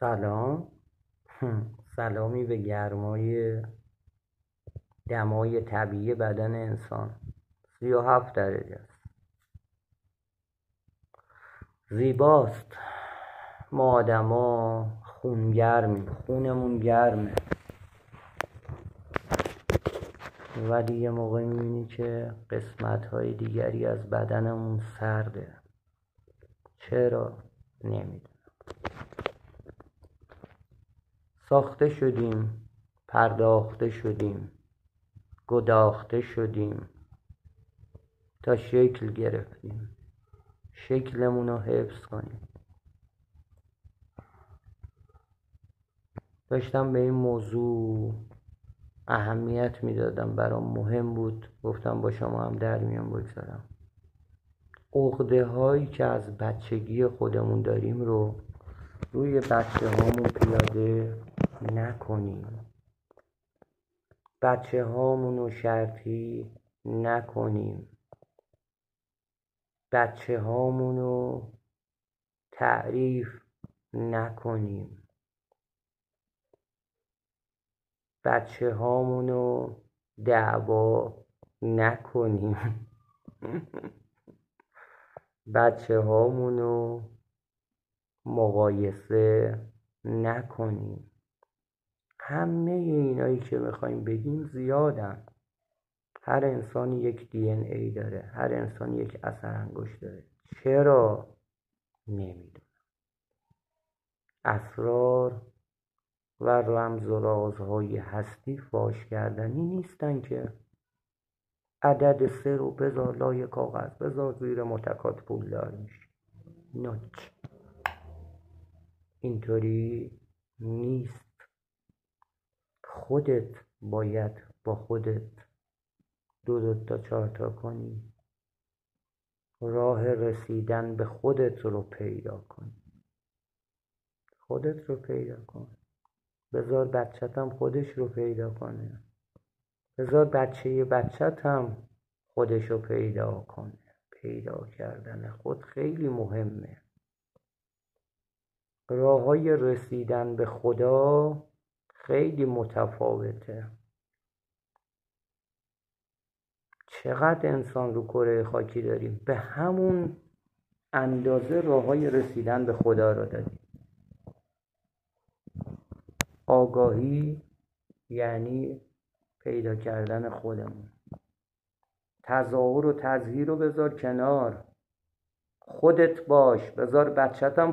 سلام. سلامی به گرمای دمای طبیعی بدن انسان 37 درجه است. زیباست. ما آدما خونگرمیم، خونمون گرمه، ولی یه موقع میبینی که قسمت‌های دیگری از بدنمون سرده. چرا؟ نمیدونم. ساخته شدیم، پرداخته شدیم، گداخته شدیم تا شکل گرفتیم. شکلمون رو حفظ کنیم. داشتم به این موضوع اهمیت میدادم، برام مهم بود، گفتم با شما هم در میان بگذارم. عقده هایی که از بچگی خودمون داریم رو روی بچه هامون پیاده نکنیم. بچه هامون رو شرطی نکنیم. بچه هامون رو تعریف نکنیم. بچه هامون رو دعوا نکنیم. بچه هامون رو مقایسه نکنیم. همه اینایی که میخوایم بگیم زیادن. هر انسان یک DNA داره، هر انسان یک اثر انگشت داره. چرا؟ نمیدونم. اسرار و رمز و رازهای هستی فاش کردنی نیستن که عدد 3 رو بذار لای کاغذ، بذار زیر متکات پولدار میشی. نوچ. اینطوری نیست. خودت باید با خودت دو تا 4 تا کنی. راه رسیدن به خودت رو پیدا کنی. خودت رو پیدا کن. بذار بچت هم خودش رو پیدا کنه. بذار بچت هم خودش رو پیدا کنه. پیدا کردن خود خیلی مهمه. راه‌های رسیدن به خدا خیلی متفاوته. چقدر انسان رو کره خاکی داریم، به همون اندازه راه‌های رسیدن به خدا رو داریم. آگاهی یعنی پیدا کردن خودمون. تظاهر و تظهیر رو بذار کنار. خودت باش. بذار بچت هم